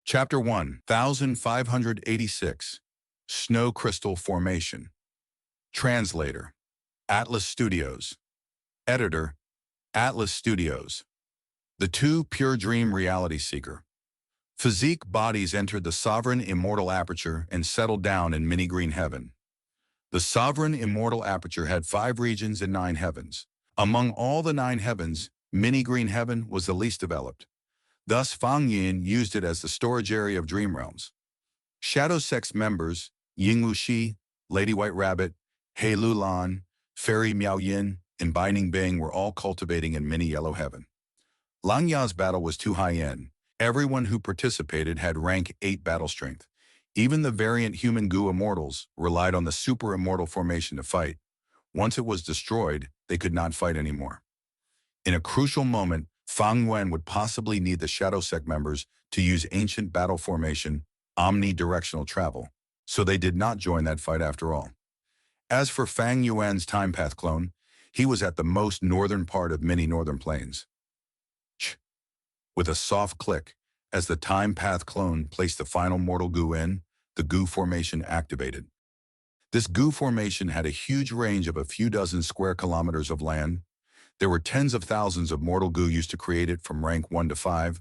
Chapter 1, 1586, Snow Crystal Formation. Translator, Atlas Studios. Editor, Atlas Studios. The two pure dream reality seeker. Physique bodies entered the sovereign immortal aperture and settled down in mini-green heaven. The sovereign immortal aperture had 5 regions and 9 heavens. Among all the 9 heavens, mini-green heaven was the least developed. Thus, Fang Yin used it as the storage area of dream realms. Shadow Sex members, Ying Wuxi, Lady White Rabbit, He Lulan, Fairy Miao Yin, and Binding Bing were all cultivating in mini yellow heaven. Lang Ya's battle was too high-end. Everyone who participated had rank 8 battle strength. Even the variant human goo immortals relied on the super immortal formation to fight. Once it was destroyed, they could not fight anymore. In a crucial moment, Fang Yuan would possibly need the Shadow Sect members to use ancient battle formation, omnidirectional travel, so they did not join that fight after all. As for Fang Yuan's time path clone, he was at the most northern part of many northern plains. With a soft click, as the time path clone placed the final mortal goo in, the goo formation activated. This goo formation had a huge range of a few dozen square kilometers of land. There were tens of thousands of mortal goo used to create it from rank 1 to 5.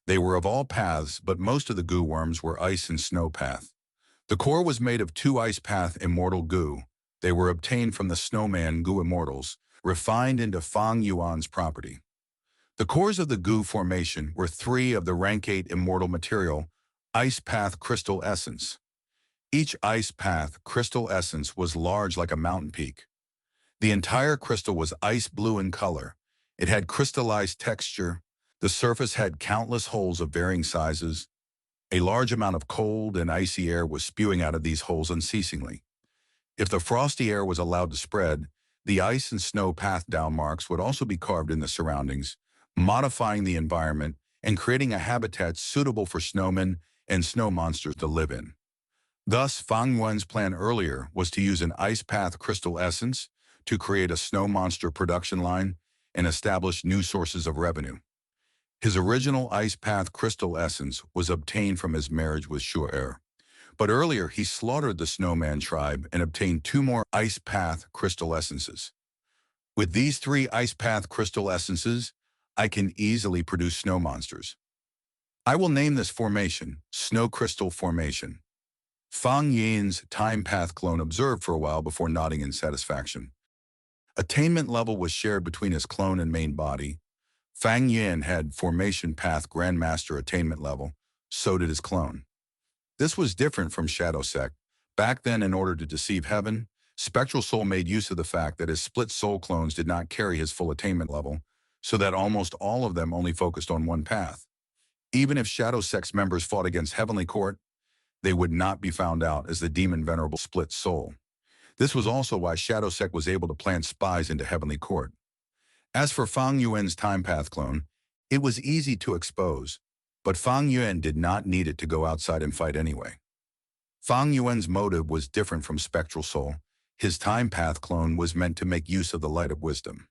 They were of all paths, but most of the goo worms were ice and snow path. The core was made of 2 ice path immortal goo. They were obtained from the snowman goo immortals, refined into Fang Yuan's property. The cores of the goo formation were 3 of the rank 8 immortal material, ice path crystal essence. Each ice path crystal essence was large like a mountain peak. The entire crystal was ice blue in color. It had crystallized texture. The surface had countless holes of varying sizes. A large amount of cold and icy air was spewing out of these holes unceasingly. If the frosty air was allowed to spread, the ice and snow path down marks would also be carved in the surroundings, modifying the environment and creating a habitat suitable for snowmen and snow monsters to live in. Thus, Fang Yuan's plan earlier was to use an ice path crystal essence to create a snow monster production line and establish new sources of revenue. His original ice path crystal essence was obtained from his marriage with Shu'er. But earlier, he slaughtered the snowman tribe and obtained 2 more ice path crystal essences. With these 3 ice path crystal essences, I can easily produce snow monsters. I will name this formation Snow Crystal Formation. Fang Yin's time path clone observed for a while before nodding in satisfaction. Attainment level was shared between his clone and main body. Fang Yin had Formation Path Grandmaster attainment level, so did his clone. This was different from Shadow Sect. Back then, in order to deceive Heaven, Spectral Soul made use of the fact that his split soul clones did not carry his full attainment level, so that almost all of them only focused on one path. Even if Shadow Sect's members fought against Heavenly Court, they would not be found out as the Demon Venerable split soul. This was also why Shadow Sect was able to plant spies into Heavenly Court. As for Fang Yuan's time path clone, it was easy to expose, but Fang Yuan did not need it to go outside and fight anyway. Fang Yuan's motive was different from Spectral Soul. His time path clone was meant to make use of the light of wisdom.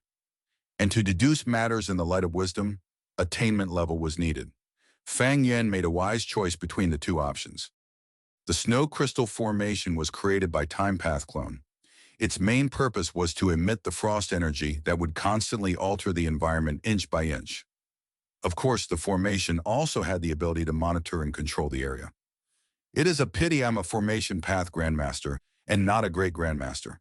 And to deduce matters in the light of wisdom, attainment level was needed. Fang Yuan made a wise choice between the 2 options. The Snow Crystal Formation was created by Time Path Clone. Its main purpose was to emit the frost energy that would constantly alter the environment inch by inch. Of course, the formation also had the ability to monitor and control the area. It is a pity I'm a Formation Path Grandmaster and not a Great Grandmaster.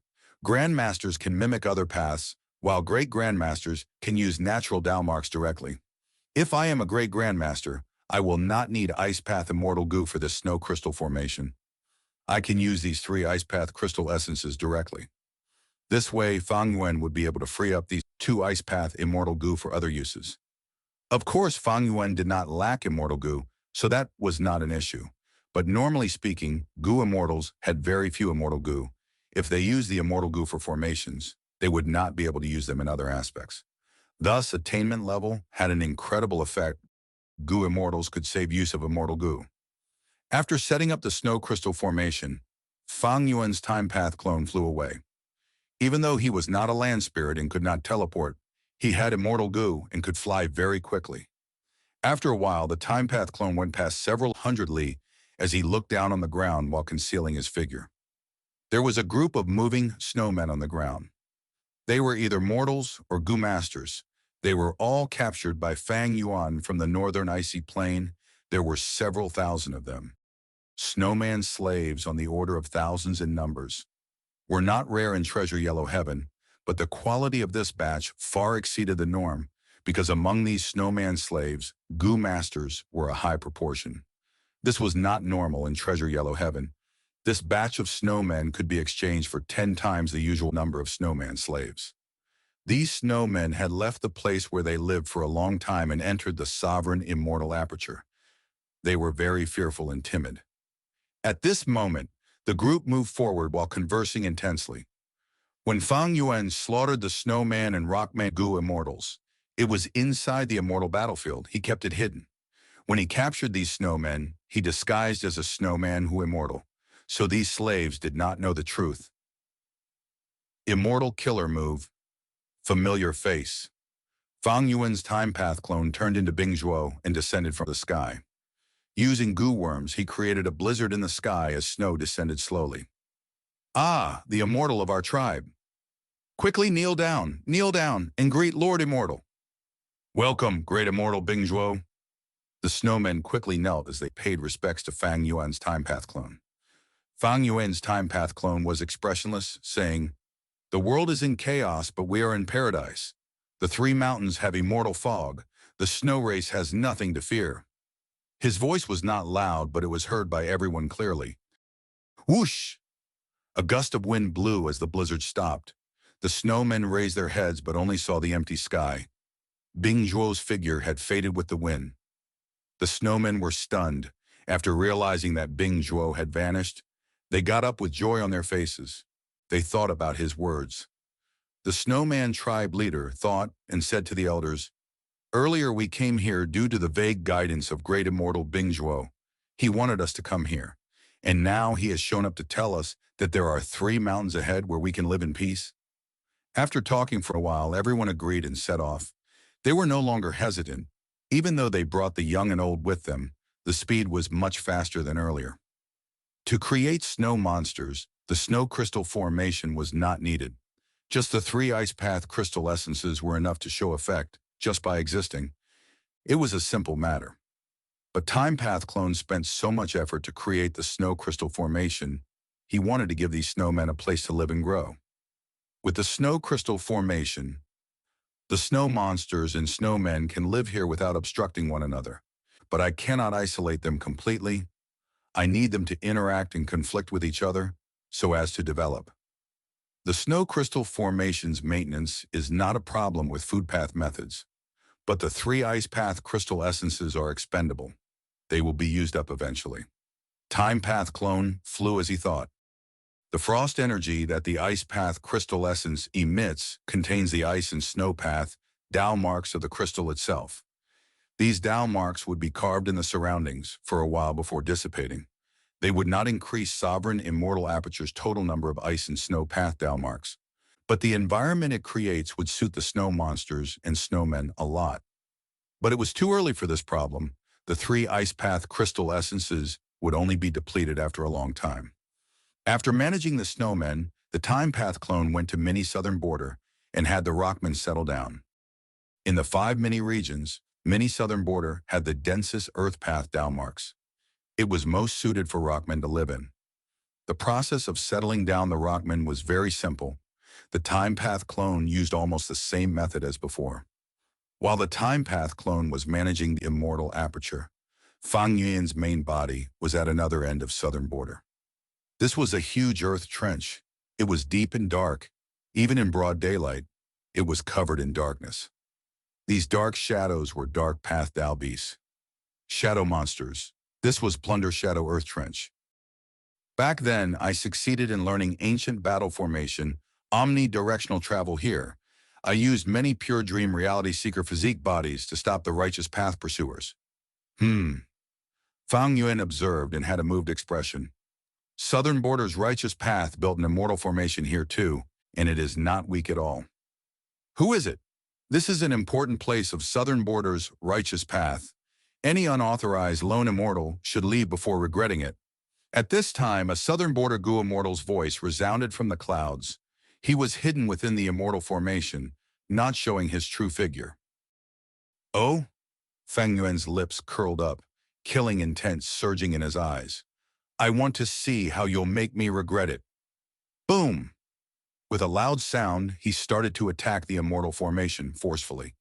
Grandmasters can mimic other paths, while Great Grandmasters can use natural Dao marks directly. If I am a Great Grandmaster, I will not need Ice Path Immortal Goo for this Snow Crystal Formation. I can use these 3 Ice Path Crystal Essences directly. This way, Fang Yuan would be able to free up these 2 Ice Path Immortal Goo for other uses. Of course, Fang Yuan did not lack Immortal Goo, so that was not an issue. But normally speaking, Goo Immortals had very few Immortal Goo. If they used the Immortal Goo for formations, they would not be able to use them in other aspects. Thus, attainment level had an incredible effect. Goo Immortals could save use of Immortal Goo. After setting up the Snow Crystal Formation, Fang Yuan's time path clone flew away. Even though he was not a land spirit and could not teleport, he had Immortal Goo and could fly very quickly. After a while, the time path clone went past several hundred li as he looked down on the ground while concealing his figure. There was a group of moving snowmen on the ground. They were either mortals or goo masters. They were all captured by Fang Yuan from the northern icy plain. There were several thousand of them. Snowman slaves on the order of thousands in numbers were not rare in Treasure Yellow Heaven, but the quality of this batch far exceeded the norm because among these snowman slaves, goo masters were a high proportion. This was not normal in Treasure Yellow Heaven. This batch of snowmen could be exchanged for 10 times the usual number of snowman slaves. These snowmen had left the place where they lived for a long time and entered the sovereign immortal aperture. They were very fearful and timid. At this moment, the group moved forward while conversing intensely. When Fang Yuan slaughtered the snowman and rockman goo immortals, it was inside the immortal battlefield. He kept it hidden. When he captured these snowmen, he disguised as a snowman who immortal, so these slaves did not know the truth. Immortal killer move. Familiar face. Fang Yuan's time path clone turned into Bing Zhuo and descended from the sky. Using goo worms, he created a blizzard in the sky as snow descended slowly. Ah, the immortal of our tribe. Quickly kneel down, and greet Lord Immortal. Welcome, great immortal Bing Zhuo. The snowmen quickly knelt as they paid respects to Fang Yuan's time path clone. Fang Yuan's time path clone was expressionless, saying, "The world is in chaos, but we are in paradise. The three mountains have immortal fog. The snow race has nothing to fear." His voice was not loud, but it was heard by everyone clearly. Whoosh! A gust of wind blew as the blizzard stopped. The snowmen raised their heads but only saw the empty sky. Bing Zhuo's figure had faded with the wind. The snowmen were stunned. After realizing that Bing Zhuo had vanished, they got up with joy on their faces. They thought about his words. The snowman tribe leader thought and said to the elders, "Earlier we came here due to the vague guidance of great immortal Bing Zhuo. He wanted us to come here, and now he has shown up to tell us that there are 3 mountains ahead where we can live in peace." After talking for a while, everyone agreed and set off. They were no longer hesitant. Even though they brought the young and old with them, the speed was much faster than earlier. To create snow monsters, the snow crystal formation was not needed. Just the 3 ice path crystal essences were enough to show effect, just by existing. It was a simple matter. But Time Path Clone spent so much effort to create the snow crystal formation, he wanted to give these snowmen a place to live and grow. With the snow crystal formation, the snow monsters and snowmen can live here without obstructing one another. But I cannot isolate them completely. I need them to interact and conflict with each other so as to develop. The snow crystal formation's maintenance is not a problem with food path methods, but the 3 ice path crystal essences are expendable. They will be used up eventually. Time Path Clone flew as he thought. The frost energy that the ice path crystal essence emits contains the ice and snow path Tao marks of the crystal itself. These Tao marks would be carved in the surroundings for a while before dissipating. They would not increase Sovereign Immortal Aperture's total number of ice and snow path Tao marks, but the environment it creates would suit the snow monsters and snowmen a lot. But it was too early for this problem. The 3 ice path crystal essences would only be depleted after a long time. After managing the snowmen, the Time Path Clone went to Mini Southern Border and had the Rockmen settle down. In the 5 mini regions, Mini Southern Border had the densest Earth Path Tao marks. It was most suited for Rockmen to live in. The process of settling down the Rockmen was very simple. The Time Path Clone used almost the same method as before. While the Time Path Clone was managing the Immortal Aperture, Fang Yuan's main body was at another end of Southern Border. This was a huge earth trench. It was deep and dark. Even in broad daylight, it was covered in darkness. These dark shadows were dark path Tao beasts. Shadow monsters. This was Plunder Shadow Earth Trench. Back then, I succeeded in learning ancient battle formation, omnidirectional travel here. I used many pure dream reality seeker physique bodies to stop the righteous path pursuers. Fang Yuan observed and had a moved expression. Southern Border's righteous path built an immortal formation here too, and it is not weak at all. Who is it? This is an important place of Southern Border's righteous path. Any unauthorized lone immortal should leave before regretting it. At this time, a southern border Gu immortal's voice resounded from the clouds. He was hidden within the immortal formation, not showing his true figure. Oh? Feng Yuan's lips curled up, killing intent surging in his eyes. I want to see how you'll make me regret it. Boom! With a loud sound, he started to attack the immortal formation forcefully.